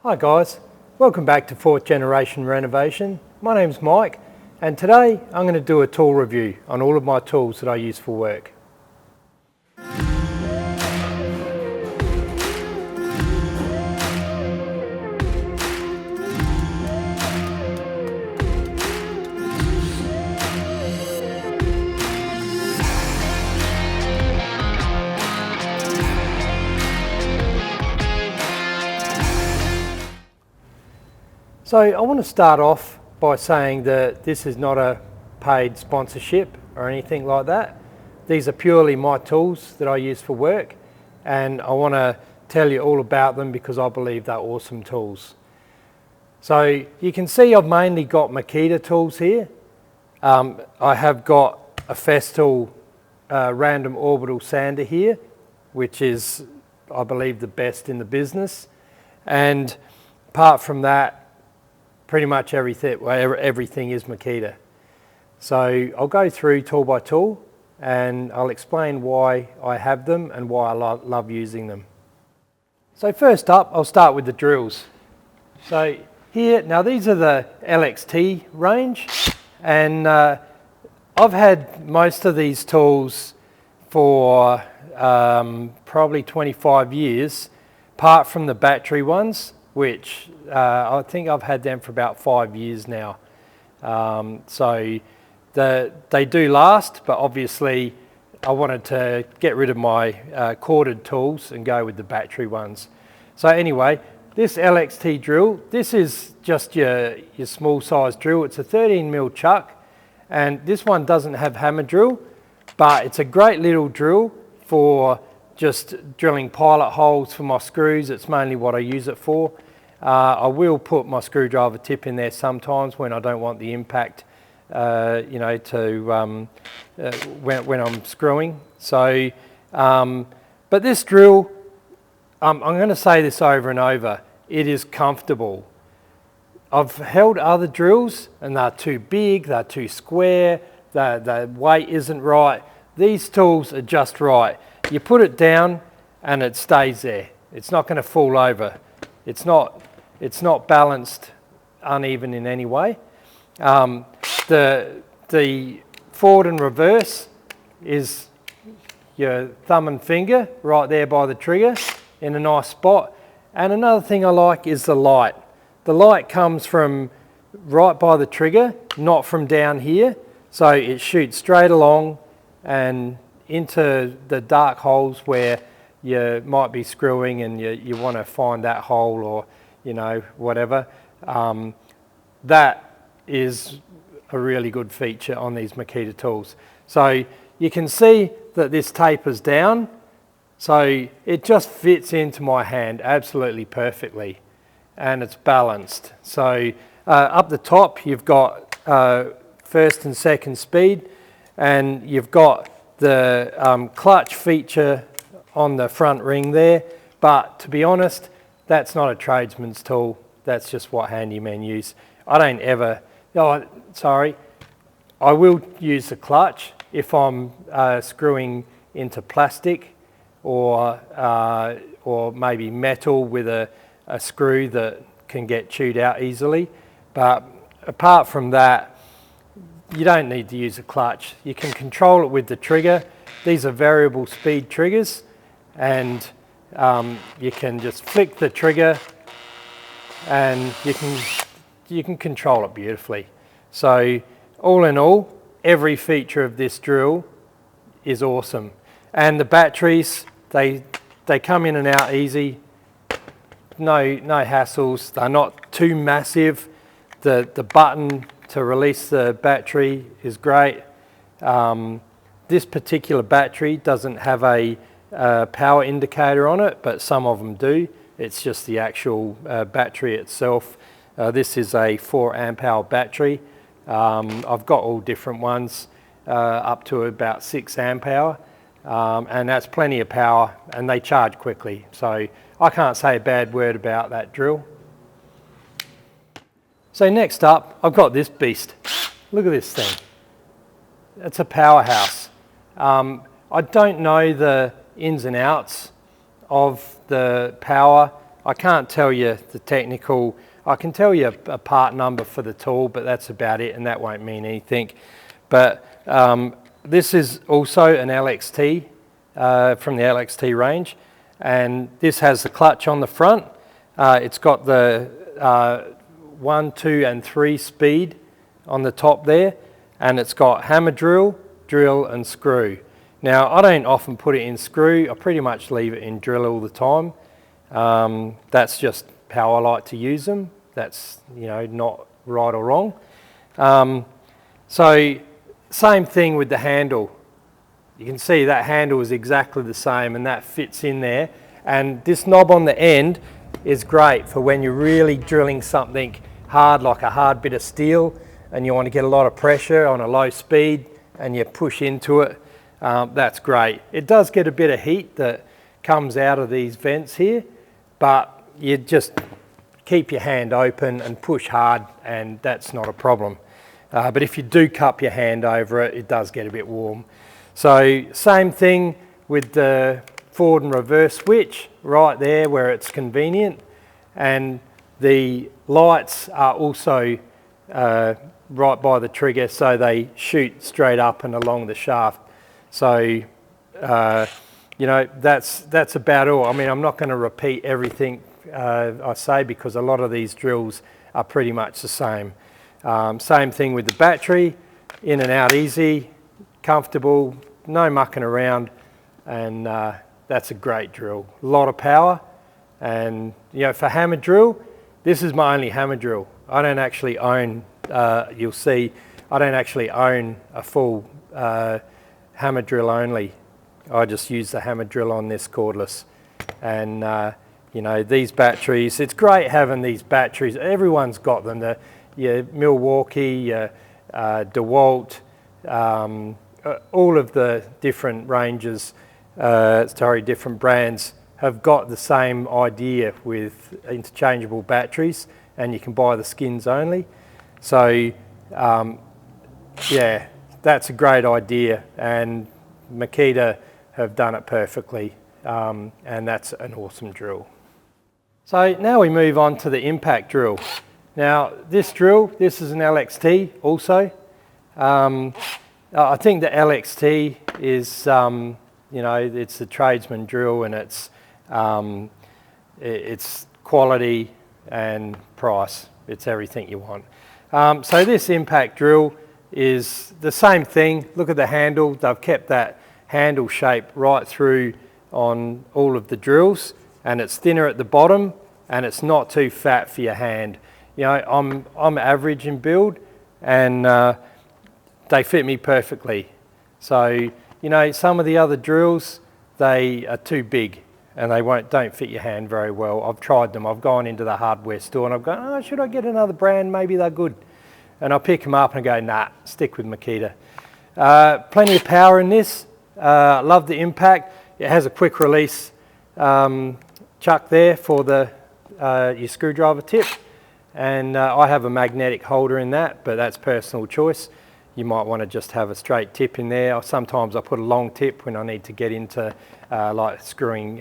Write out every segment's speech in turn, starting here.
Hi guys, welcome back to 4th Generation Renovation. My name's Mike and today I'm going to do a tool review on all of my tools that I use for work. So I want to start off by saying that this is not a paid sponsorship or anything like that. These are purely my tools that I use for work, and I want to tell you all about them because I believe they're awesome tools. So you can see I've mainly got Makita tools here. I have got a Festool random orbital sander here, which is, I believe, the best in the business. And apart from that, pretty much everything is Makita. So I'll go through tool by tool and I'll explain why I have them and why I love using them. So first up, I'll start with the drills. So here, now these are the LXT range, and I've had most of these tools for probably 25 years, apart from the battery ones, which I think I've had them for about 5 years now. So they do last, but obviously I wanted to get rid of my corded tools and go with the battery ones. So anyway, this LXT drill, this is just your small size drill. It's a 13mm chuck, and this one doesn't have hammer drill, but it's a great little drill for just drilling pilot holes for my screws. It's mainly what I use it for. I will put my screwdriver tip in there sometimes when I don't want the impact, when I'm screwing. So, but this drill, I'm going to say this over and over, it is comfortable. I've held other drills and they're too big, they're too square, the weight isn't right. These tools are just right. You put it down and it stays there. It's not going to fall over. It's not balanced uneven in any way. The forward and reverse is your thumb and finger right there by the trigger in a nice spot. And another thing I like is the light. The light comes from right by the trigger, not from down here. So it shoots straight along and into the dark holes where you might be screwing and you want to find that hole, or whatever. That is a really good feature on these Makita tools. So you can see that this tapers down, so it just fits into my hand absolutely perfectly, and it's balanced. So up the top you've got first and second speed, and you've got the clutch feature on the front ring there, but to be honest, that's not a tradesman's tool. That's just what handymen use. I don't ever, I will use the clutch if I'm screwing into plastic or maybe metal with a screw that can get chewed out easily. But apart from that, you don't need to use a clutch. You can control it with the trigger. These are variable speed triggers, and you can just flick the trigger and you can control it beautifully. So all in all, every feature of this drill is awesome. And the batteries, they come in and out easy. No hassles. They're not too massive. The button to release the battery is great. This particular battery doesn't have a power indicator on it, but some of them do. It's just the actual battery itself. This is a 4 amp hour battery. I've got all different ones up to about 6 amp hour, and that's plenty of power, and they charge quickly. So I can't say a bad word about that drill. So next up, I've got this beast. Look at this thing. It's a powerhouse. I don't know the ins and outs of the power I can't tell you the technical, I can tell you a part number for the tool, but that's about it, and that won't mean anything. But this is also an LXT from the LXT range, and this has the clutch on the front. It's got the 1, 2 and 3 speed on the top there, and it's got hammer drill, drill and screw. Now I don't often put it in screw, I pretty much leave it in drill all the time. That's just how I like to use them. That's, you know, not right or wrong. So same thing with the handle. You can see that handle is exactly the same, and that fits in there. And this knob on the end is great for when you're really drilling something hard, like a hard bit of steel, and you want to get a lot of pressure on a low speed and you push into it. That's great. It does get a bit of heat that comes out of these vents here, but you just keep your hand open and push hard, and that's not a problem. But if you do cup your hand over it, it does get a bit warm. So same thing with the forward and reverse switch right there where it's convenient, and the lights are also right by the trigger, so they shoot straight up and along the shaft. So you know, that's about all. I mean, I'm not going to repeat everything I say, because a lot of these drills are pretty much the same. Same thing with the battery, in and out easy, comfortable, no mucking around, and that's a great drill. A lot of power, and you know, for hammer drill, this is my only hammer drill. I don't actually own, you'll see, I don't actually own a full hammer drill only. I just use the hammer drill on this cordless. And you know, these batteries, it's great having these batteries. Everyone's got them. Your Milwaukee, your DeWalt, all of the different ranges, different brands have got the same idea with interchangeable batteries, and you can buy the skins only. So yeah, that's a great idea, and Makita have done it perfectly, and that's an awesome drill. So now we move on to the impact drill. Now this drill, this is an LXT also. I think the LXT is, you know, it's the tradesman drill, and it's quality and price. It's everything you want. So this impact drill is the same thing. Look at the handle. They've kept that handle shape right through on all of the drills, and it's thinner at the bottom, and it's not too fat for your hand. You know, I'm average in build, and they fit me perfectly. So, you know, some of the other drills, they are too big, and they don't fit your hand very well. I've tried them. I've gone into the hardware store and I've gone, oh, should I get another brand? Maybe they're good. And I pick them up and I go, nah, stick with Makita. Plenty of power in this. Love the impact. It has a quick release chuck there for your screwdriver tip. And I have a magnetic holder in that, but that's personal choice. You might want to just have a straight tip in there. Sometimes I put a long tip when I need to get into like screwing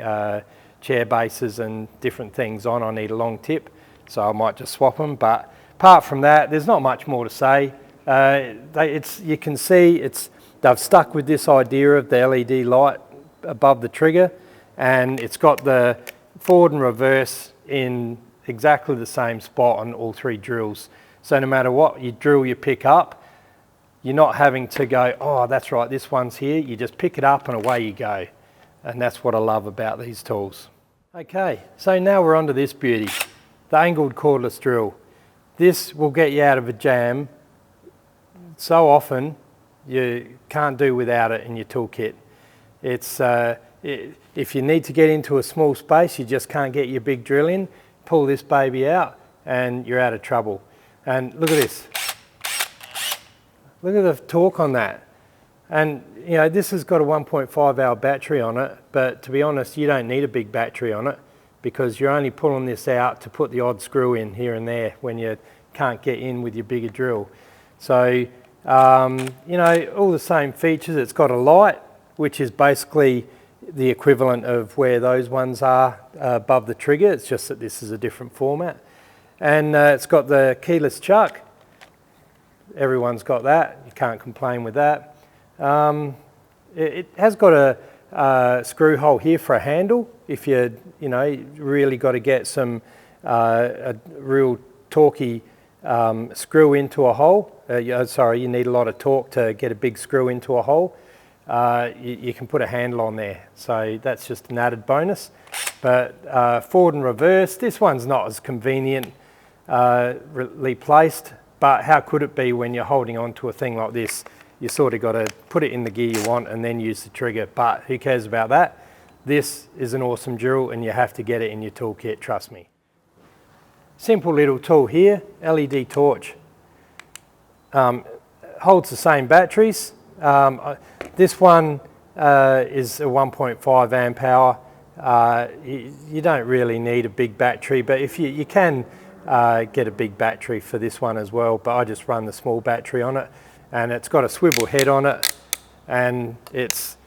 chair bases and different things on. I need a long tip, so I might just swap them. But apart from that, there's not much more to say. You can see they've stuck with this idea of the LED light above the trigger, and it's got the forward and reverse in exactly the same spot on all three drills. So no matter what drill you pick up, you're not having to go, oh, that's right, this one's here. You just pick it up and away you go. And that's what I love about these tools. Okay, so now we're onto this beauty, the angled cordless drill. This will get you out of a jam so often you can't do without it in your toolkit. If you need to get into a small space, you just can't get your big drill in, pull this baby out and you're out of trouble. And look at this. Look at the torque on that. And you know, this has got a 1.5 hour battery on it, but to be honest, you don't need a big battery on it, because you're only pulling this out to put the odd screw in here and there when you can't get in with your bigger drill. So, you know, all the same features. It's got a light, which is basically the equivalent of where those ones are above the trigger. It's just that this is a different format. And it's got the keyless chuck. Everyone's got that. You can't complain with that. It has got a screw hole here for a handle. If you really got to get some a real torquey screw into a hole. You need a lot of torque to get a big screw into a hole. You can put a handle on there, so that's just an added bonus. But forward and reverse, this one's not as conveniently placed, but how could it be when you're holding on to a thing like this? You sort of got to put it in the gear you want and then use the trigger, but who cares about that? This is an awesome drill and you have to get it in your toolkit, trust me. Simple little tool here, LED torch. Holds the same batteries. This one is a 1.5 amp hour. You don't really need a big battery, but if you can get a big battery for this one as well, but I just run the small battery on it, and it's got a swivel head on it, and it's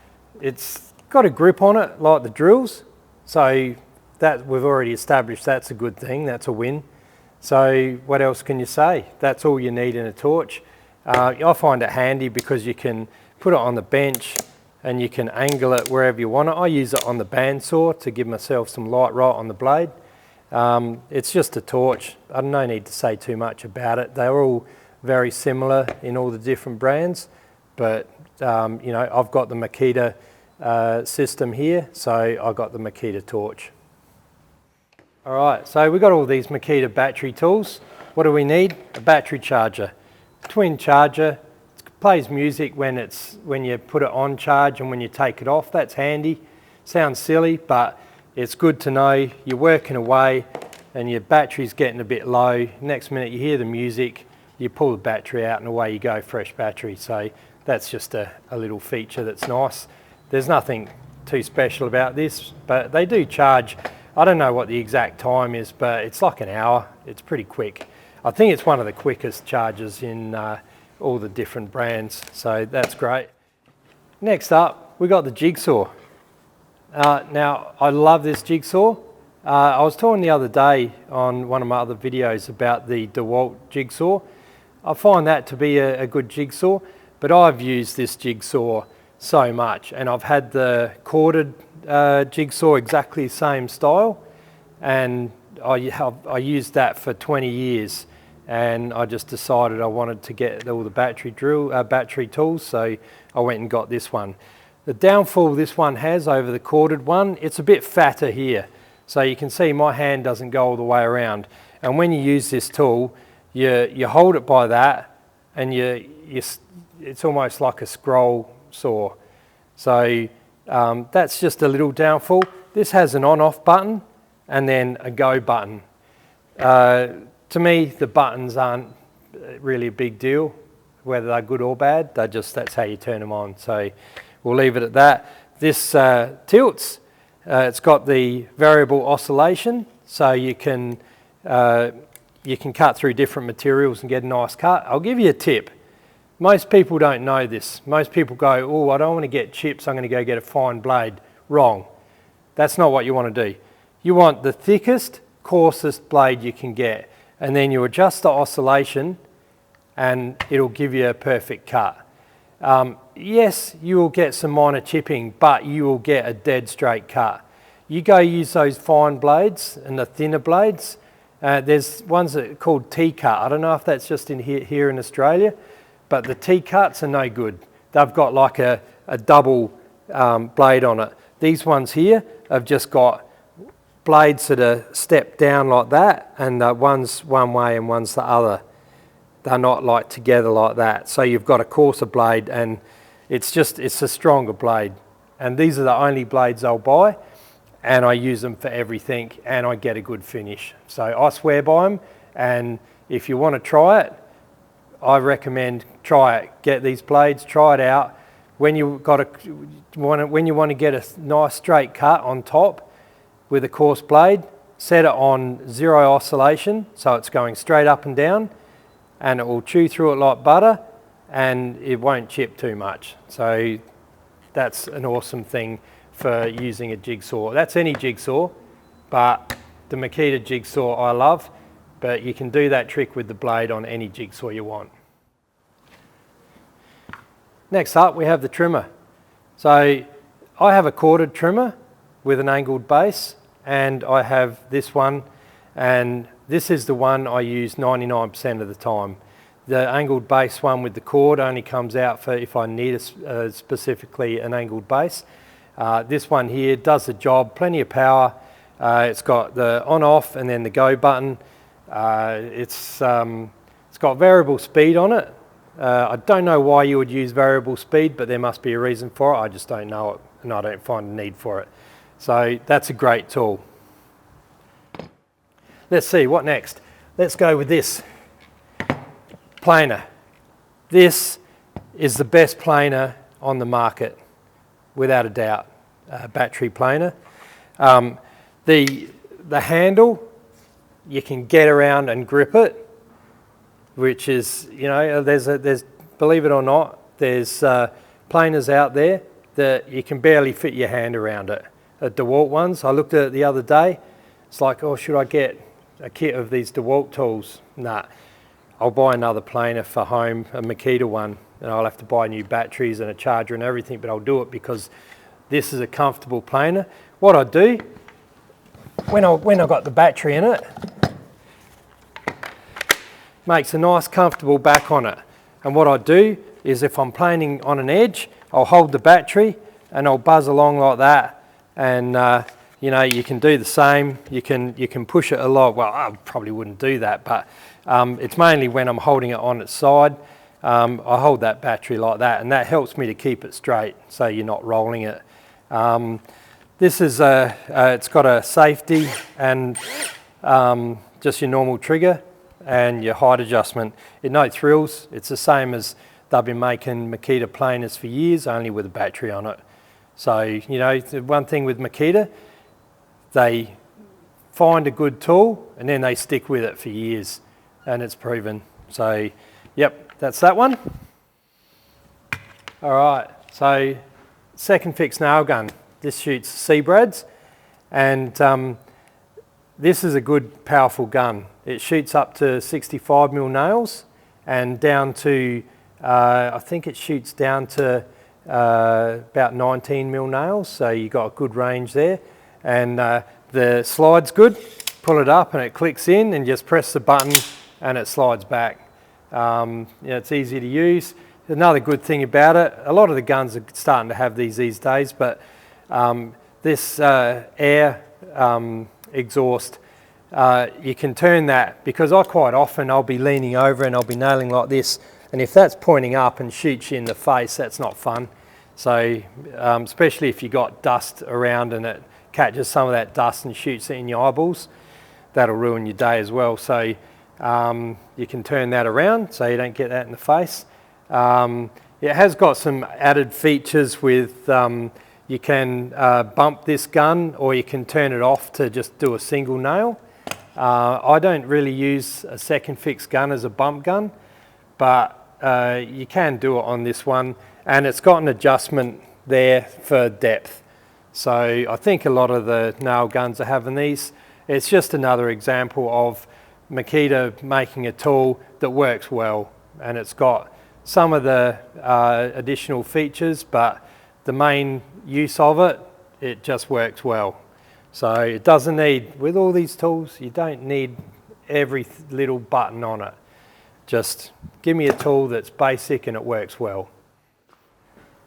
got a grip on it like the drills, so that we've already established that's a good thing, that's a win. So what else can you say? That's all you need in a torch. I find it handy because you can put it on the bench and you can angle it wherever you want it. I use it on the bandsaw to give myself some light right on the blade. It's just a torch. I no need to say too much about it. They're all very similar in all the different brands, but I've got the Makita system here, so I got the Makita torch. All right, so we've got all these Makita battery tools. What do we need? A battery charger. Twin charger. It plays music when you put it on charge and when you take it off. That's handy. Sounds silly, but it's good to know you're working away and your battery's getting a bit low. Next minute you hear the music, you pull the battery out and away you go, fresh battery. So that's just a little feature that's nice. There's nothing too special about this, but they do charge. I don't know what the exact time is, but it's like an hour. It's pretty quick. I think it's one of the quickest chargers in all the different brands, so that's great. Next up, we got the Jigsaw. Now, I love this Jigsaw. I was talking the other day on one of my other videos about the DeWalt Jigsaw. I find that to be a good jigsaw, but I've used this Jigsaw so much, and I've had the corded Jigsaw exactly the same style, and I used that for 20 years, and I just decided I wanted to get all the battery tools, so I went and got this one. The downfall this one has over the corded one, it's a bit fatter here, so you can see my hand doesn't go all the way around, and when you use this tool you hold it by that, and it's almost like a scroll saw. So that's just a little downfall. This has an on-off button and then a go button. To me, the buttons aren't really a big deal, whether they're good or bad. That's how you turn them on. So we'll leave it at that. This tilts. It's got the variable oscillation, so you can cut through different materials and get a nice cut. I'll give you a tip. Most people don't know this. Most people go, oh, I don't want to get chips, I'm going to go get a fine blade. Wrong. That's not what you want to do. You want the thickest, coarsest blade you can get, and then you adjust the oscillation and it'll give you a perfect cut. Yes, you will get some minor chipping, but you will get a dead straight cut. You go use those fine blades and the thinner blades. There's ones that are called T-cut. I don't know if that's just in here in Australia, but the T-cuts are no good. They've got like a double blade on it. These ones here have just got blades that are stepped down like that, and one's one way and one's the other. They're not like together like that. So you've got a coarser blade, and it's a stronger blade. And these are the only blades I'll buy, and I use them for everything, and I get a good finish. So I swear by them, and if you want to try it, I recommend try it. Get these blades, try it out. When you want to get a nice straight cut on top with a coarse blade, set it on 0 oscillation, so it's going straight up and down, and it will chew through it like butter, and it won't chip too much. So that's an awesome thing for using a jigsaw. That's any jigsaw, but the Makita jigsaw I love, but you can do that trick with the blade on any jigsaw you want. Next up, we have the trimmer. So I have a corded trimmer with an angled base, and I have this one, and this is the one I use 99% of the time. The angled base one with the cord only comes out for if I need specifically an angled base. This one here does the job, plenty of power. It's got the on-off and then the go button. It's got variable speed on it. I don't know why you would use variable speed, but there must be a reason for it. I just don't know it, and I don't find a need for it. So that's a great tool. Let's see, what next? Let's go with this. Planer. This is the best planer on the market, without a doubt. Battery planer. The handle, you can get around and grip it, which is, you know, there's believe it or not, there's planers out there that you can barely fit your hand around it. The DeWalt ones, I looked at it the other day. It's like, oh, should I get a kit of these DeWalt tools? Nah. I'll buy another planer for home, a Makita one, and I'll have to buy new batteries and a charger and everything, but I'll do it because this is a comfortable planer. What I do, when I've got the battery in it, makes a nice comfortable back on it. And what I do is if I'm planing on an edge, I'll hold the battery and I'll buzz along like that. And you know, you can do the same. You can push it along. Well, I probably wouldn't do that, but it's mainly when I'm holding it on its side. I hold that battery like that, and that helps me to keep it straight, so you're not rolling it. This is it's got a safety and just your normal trigger and your height adjustment. It no thrills. It's the same as they've been making Makita planers for years, only with a battery on it. So, you know, the one thing with Makita, they find a good tool and then they stick with it for years, and it's proven. So, yep, that's that one. All right, so second fix nail gun. This shoots C-brads, and this is a good, powerful gun. It shoots up to 65mm nails and down to, I think it shoots down to about 19mm nails, so you got a good range there. And the slide's good. Pull it up and it clicks in, and just press the button and it slides back. You know, it's easy to use. Another good thing about it, a lot of the guns are starting to have these days, but this air exhaust, you can turn that, because quite often I'll be leaning over and I'll be nailing like this, and if that's pointing up and shoots you in the face, that's not fun. So especially if you got dust around and it catches some of that dust and shoots it in your eyeballs, that'll ruin your day as well. So you can turn that around so you don't get that in the face. It has got some added features with you can bump this gun, or you can turn it off to just do a single nail. I don't really use a second fix gun as a bump gun, but you can do it on this one, and it's got an adjustment there for depth. So I think a lot of the nail guns are having these. It's just another example of Makita making a tool that works well, and it's got some of the additional features, but the main use of it, it just works well. So it doesn't need, with all these tools, you don't need every little button on it. Just give me a tool that's basic and it works well.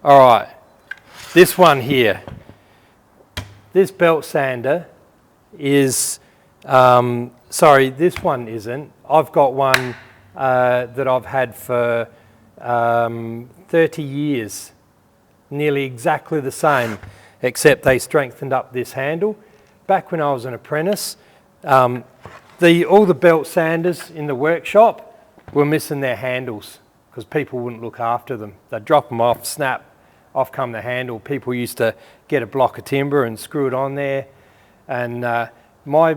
All right, this one here. This belt sander is, sorry, this one isn't. I've got one that I've had for 30 years, nearly exactly the same, except they strengthened up this handle. Back when I was an apprentice, all the belt sanders in the workshop were missing their handles because people wouldn't look after them. They'd drop them off, snap, off come the handle. People used to get a block of timber and screw it on there. And my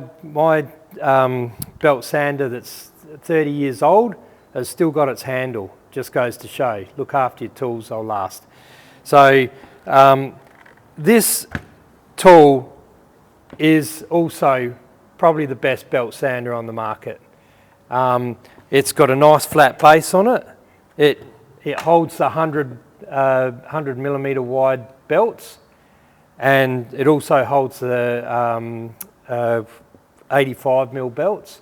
belt sander that's 30 years old has still got its handle. Just goes to show, look after your tools, they'll last. So this tool is also probably the best belt sander on the market. It's got a nice flat base on it. It holds the 100 millimeter wide belts, and it also holds the 85 mil belts.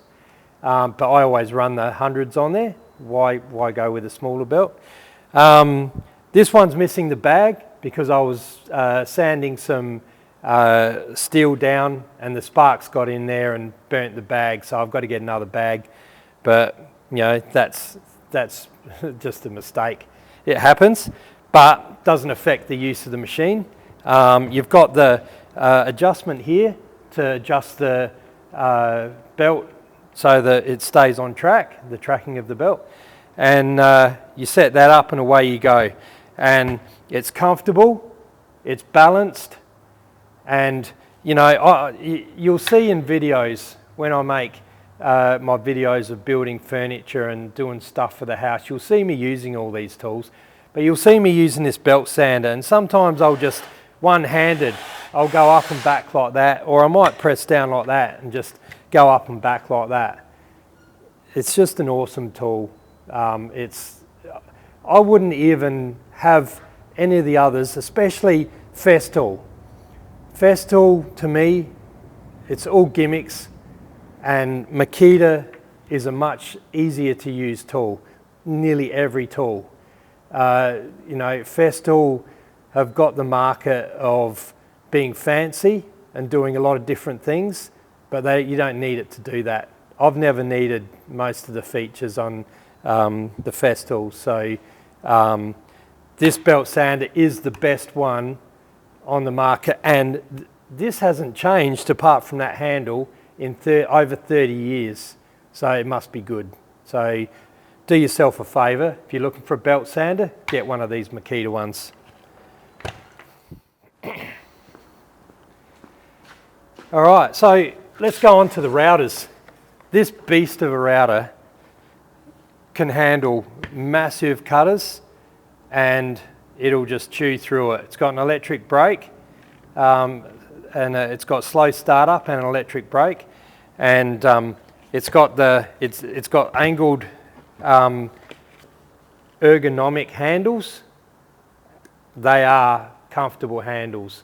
But I always run the hundreds on there. Why go with a smaller belt? This one's missing the bag because I was sanding some steel down and the sparks got in there and burnt the bag, so I've got to get another bag. But you know, that's just a mistake. It happens, but doesn't affect the use of the machine. You've got the adjustment here to adjust the belt so that it stays on track, the tracking of the belt. And you set that up and away you go. And it's comfortable, it's balanced, and you know, you'll see in videos when I make my videos of building furniture and doing stuff for the house, you'll see me using all these tools, but you'll see me using this belt sander, and sometimes I'll just one-handed, I'll go up and back like that, or I might press down like that and just go up and back like that. It's just an awesome tool. I wouldn't even have any of the others, especially Festool. Festool, to me, it's all gimmicks, and Makita is a much easier to use tool, nearly every tool. You know, Festool have got the market of being fancy and doing a lot of different things, but you don't need it to do that. I've never needed most of the features on the Festool, so this belt sander is the best one on the market, and this hasn't changed apart from that handle in over 30 years, so it must be good. So do yourself a favour, if you're looking for a belt sander, get one of these Makita ones. Alright, so let's go on to the routers. This beast of a router can handle massive cutters and it'll just chew through it. It's got an electric brake, and it's got slow startup and an electric brake, and it's got angled ergonomic handles. They are comfortable handles.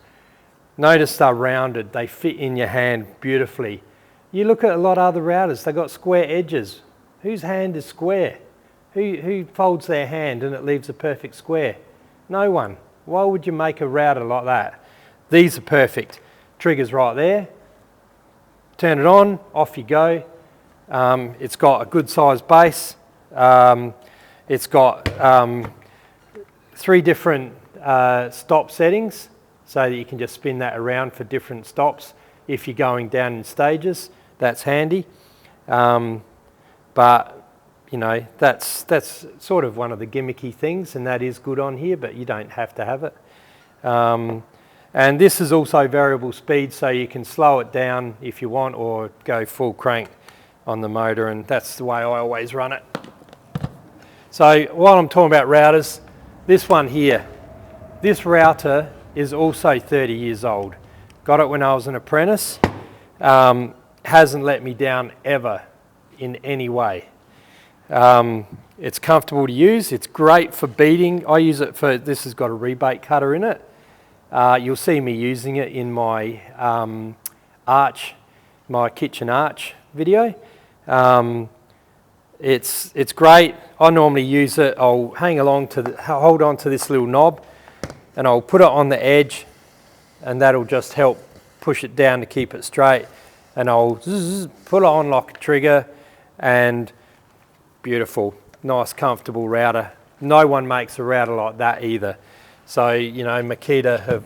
Notice they're rounded, they fit in your hand beautifully. You look at a lot of other routers, they've got square edges. Whose hand is square? Who folds their hand and it leaves a perfect square? No one. Why would you make a router like that? These are perfect. Trigger's right there. Turn it on, off you go. It's got a good sized base. It's got 3 different stop settings, so that you can just spin that around for different stops. If you're going down in stages, that's handy. But you know, that's sort of one of the gimmicky things, and that is good on here, but you don't have to have it. And this is also variable speed, so you can slow it down if you want, or go full crank on the motor, and that's the way I always run it. So while I'm talking about routers, this one here, this router is also 30 years old. Got it when I was an apprentice. Hasn't let me down ever in any way. It's comfortable to use. It's great for beating. I use it for, this has got a rebate cutter in it. You'll see me using it in my my kitchen arch video. It's great. I normally use it. I'll hold on to this little knob, and I'll put it on the edge, and that'll just help push it down to keep it straight. And I'll put it on like a trigger, and beautiful, nice, comfortable router. No one makes a router like that either. So, you know, Makita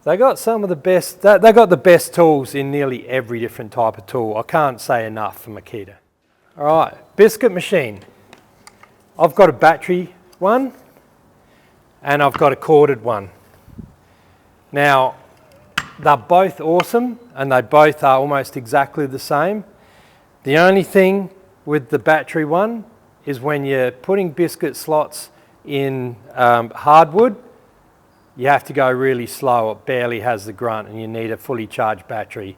they got some of the best, they got the best tools in nearly every different type of tool. I can't say enough for Makita. All right, biscuit machine. I've got a battery one, and I've got a corded one. Now, they're both awesome, and they both are almost exactly the same. The only thing with the battery one is when you're putting biscuit slots in hardwood, you have to go really slow. It barely has the grunt and you need a fully charged battery.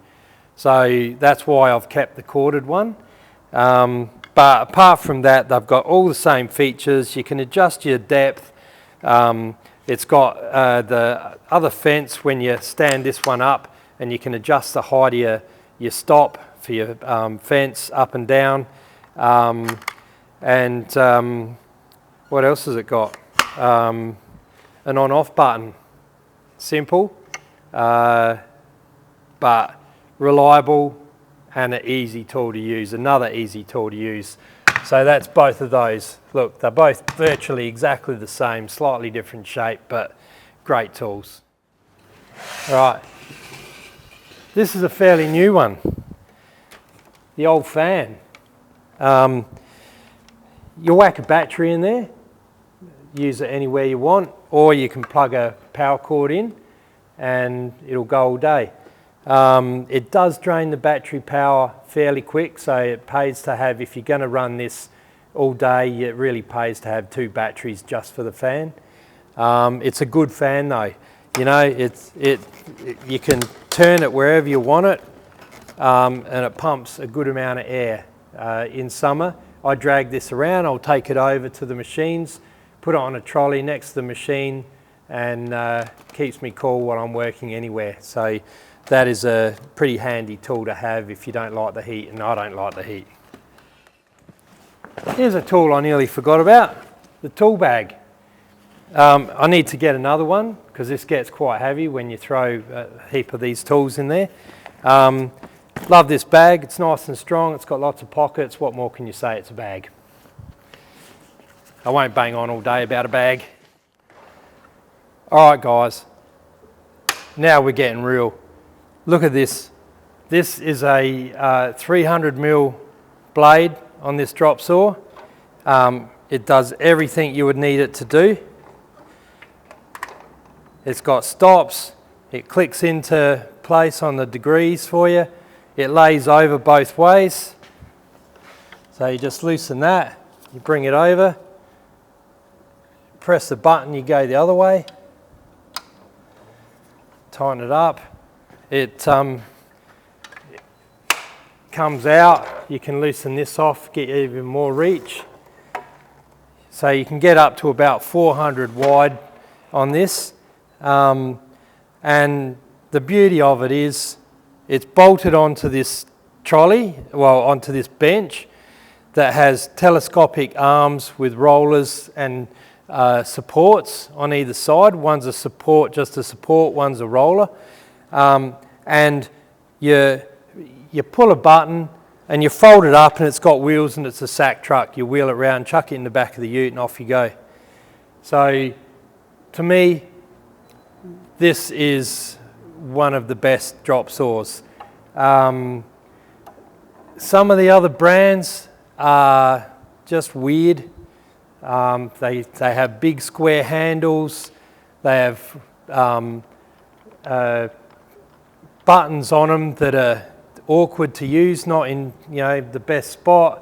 So that's why I've kept the corded one. But apart from that, they've got all the same features. You can adjust your depth. It's got the other fence when you stand this one up, and you can adjust the height of your stop for your fence up and down. What else has it got? An on-off button. Simple, but reliable and an easy tool to use. Another easy tool to use. So that's both of those. Look, they're both virtually exactly the same, slightly different shape, but great tools. All right, this is a fairly new one. The old fan. You whack a battery in there, use it anywhere you want, or you can plug a power cord in and it'll go all day. It does drain the battery power fairly quick, so it pays to have, if you're going to run this all day, it really pays to have 2 batteries just for the fan. It's a good fan though. You know, you can turn it wherever you want it, and it pumps a good amount of air. In summer, I drag this around, I'll take it over to the machines, put it on a trolley next to the machine, and keeps me cool while I'm working anywhere. So that is a pretty handy tool to have if you don't like the heat, and I don't like the heat. Here's a tool I nearly forgot about, the tool bag. I need to get another one because this gets quite heavy when you throw a heap of these tools in there. Love this bag, it's nice and strong, it's got lots of pockets. What more can you say? It's a bag. I won't bang on all day about a bag. All right guys, now we're getting real. Look at this. This is a 300mm blade on this drop saw. It does everything you would need it to do. It's got stops, it clicks into place on the degrees for you. It lays over both ways. So you just loosen that, you bring it over, press the button, you go the other way, tighten it up. It comes out, you can loosen this off, get even more reach. So you can get up to about 400 wide on this. And the beauty of it is it's bolted onto this trolley, well, onto this bench that has telescopic arms with rollers and supports on either side. One's a support, just a support, one's a roller. And you pull a button and you fold it up and it's got wheels and it's a sack truck. You wheel it around, chuck it in the back of the ute and off you go. So to me, this is one of the best drop saws. Some of the other brands are just weird. They have big square handles. They have buttons on them that are awkward to use, not in the best spot.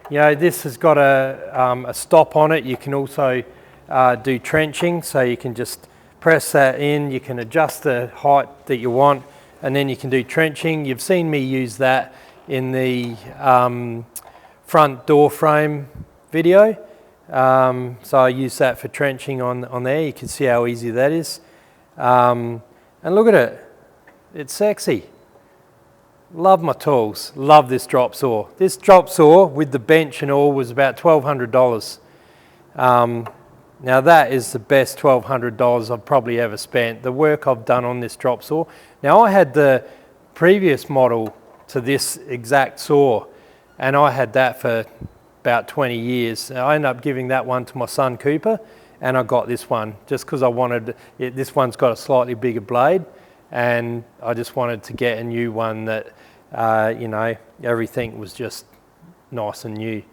This has got a stop on it. You can also do trenching, so you can just press that in, you can adjust the height that you want, and then you can do trenching. You've seen me use that in the front door frame video. So I use that for trenching on there. You can see how easy that is. And look at it, it's sexy. Love my tools, love this drop saw. This drop saw with the bench and all was about $1,200. Now that is the best $1,200 I've probably ever spent. The work I've done on this drop saw. Now I had the previous model to this exact saw, and I had that for about 20 years. I ended up giving that one to my son Cooper, and I got this one just because I wanted it. This one's got a slightly bigger blade, and I just wanted to get a new one that everything was just nice and new.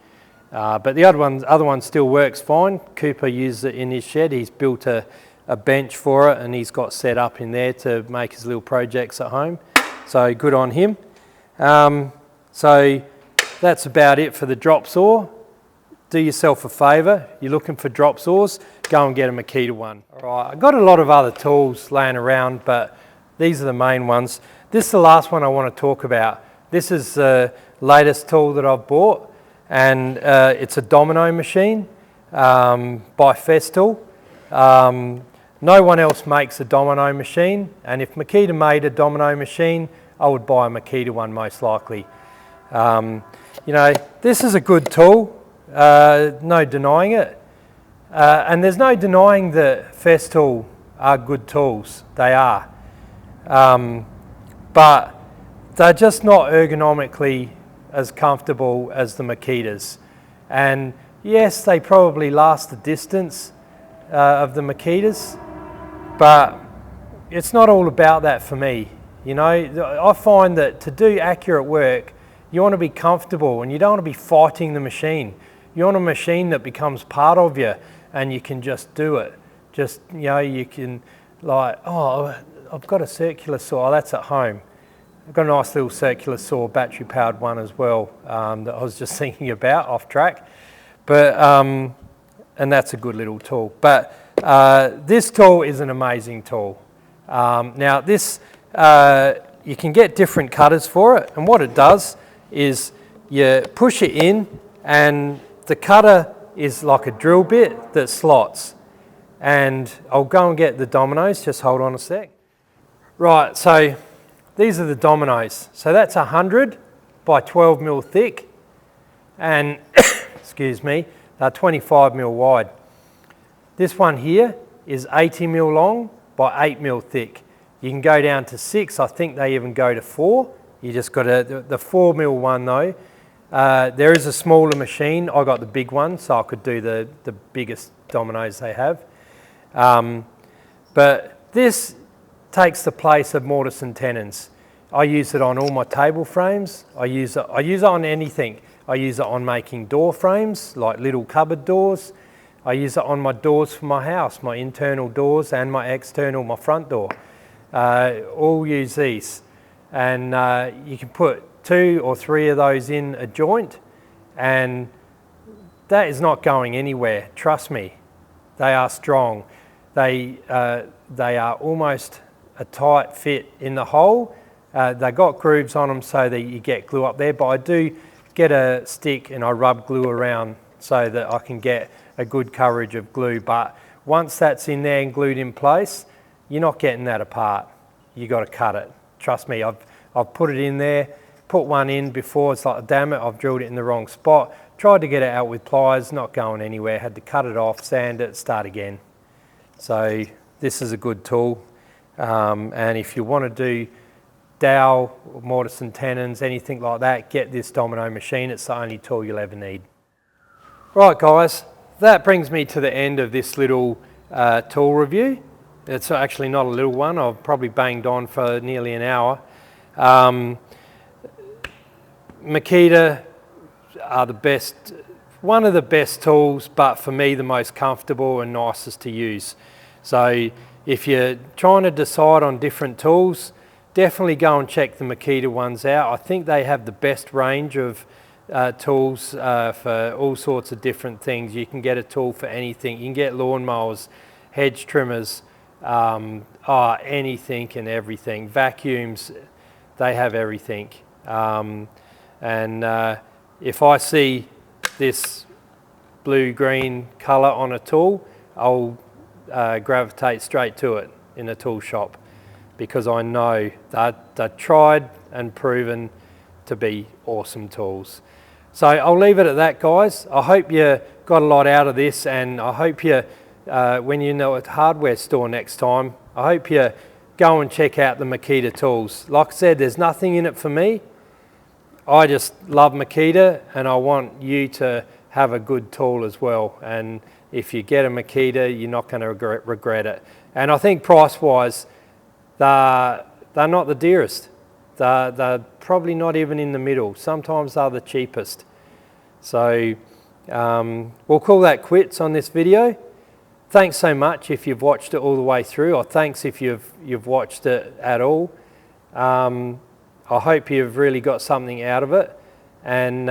But the other one still works fine. Cooper used it in his shed. He's built a bench for it and he's got set up in there to make his little projects at home. So good on him. So that's about it for the drop saw. Do yourself a favour, you're looking for drop saws, go and get a Makita one. All right, I've got a lot of other tools laying around, but these are the main ones. This is the last one I want to talk about. This is the latest tool that I've bought, and it's a domino machine by Festool. No one else makes a domino machine, and if Makita made a domino machine, I would buy a Makita one most likely. You know, this is a good tool, no denying it. And there's no denying that Festool are good tools, they are. But they're just not ergonomically as comfortable as the Makitas. And yes, they probably last the distance of the Makitas, but it's not all about that for me. You know, I find that to do accurate work, you want to be comfortable and you don't want to be fighting the machine. You want a machine that becomes part of you and you can just do it. Just, you know, you can like, oh, I've got a circular saw, that's at home. I've got a nice little circular saw, battery powered one as well, that I was just thinking about off track. But, and that's a good little tool. But this tool is an amazing tool. Now this, you can get different cutters for it, and what it does is you push it in and the cutter is like a drill bit that slots. And I'll go and get the dominoes, just hold on a sec. Right, so these are the dominoes. So that's 100 by 12 mil thick and, excuse me, they're 25 mil wide. This one here is 80 mil long by 8 mil thick. You can go down to 6, I think they even go to 4. You just got the 4 mil one though. There is a smaller machine. I got the big one, so I could do the biggest dominoes they have. But this takes the place of mortise and tenons. I use it on all my table frames. I use it on anything. I use it on making door frames, like little cupboard doors. I use it on my doors for my house, my internal doors and my external, my front door. All use these. And you can put 2 or 3 of those in a joint and that is not going anywhere, trust me. They are strong. They are almost a tight fit in the hole. They got grooves on them so that you get glue up there, but I do get a stick and I rub glue around so that I can get a good coverage of glue. But once that's in there and glued in place, you're not getting that apart. You got to cut it. Trust me, I've put it in there, put one in before, it's like, damn it, I've drilled it in the wrong spot. Tried to get it out with pliers, not going anywhere, had to cut it off, sand it, start again. So this is a good tool. And if you want to do dowel, mortise and tenons, anything like that, get this domino machine. It's the only tool you'll ever need. Right guys, that brings me to the end of this little tool review. It's actually not a little one. I've probably banged on for nearly an hour. Makita are the best, one of the best tools, but for me the most comfortable and nicest to use. So if you're trying to decide on different tools, definitely go and check the Makita ones out. I think they have the best range of tools for all sorts of different things. You can get a tool for anything. You can get lawnmowers, hedge trimmers, anything and everything. Vacuums, they have everything. If I see this blue-green colour on a tool, I'll gravitate straight to it in a tool shop because I know that they're tried and proven to be awesome tools. So I'll leave it at that, guys. I hope you got a lot out of this, and I hope you, when you know at hardware store next time, I hope you go and check out the Makita tools. Like I said, there's nothing in it for me. I just love Makita and I want you to have a good tool as well. And if you get a Makita, you're not going to regret it. And I think price-wise, they're not the dearest. They're probably not even in the middle. Sometimes they're the cheapest. So we'll call that quits on this video. Thanks so much if you've watched it all the way through, or thanks if you've watched it at all. I hope you've really got something out of it. And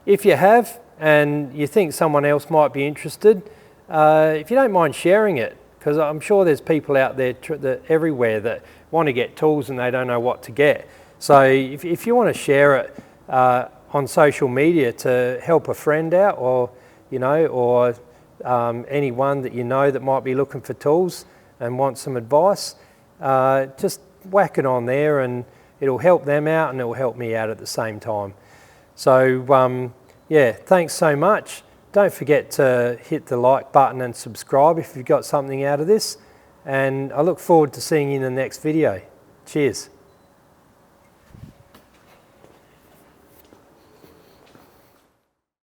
if you have, and you think someone else might be interested, if you don't mind sharing it, because I'm sure there's people out there everywhere that want to get tools and they don't know what to get. So if you want to share it on social media to help a friend out, or anyone that you know that might be looking for tools and want some advice, just whack it on there and it'll help them out and it'll help me out at the same time. So yeah, thanks so much. Don't forget to hit the like button and subscribe if you've got something out of this, and I look forward to seeing you in the next video. Cheers.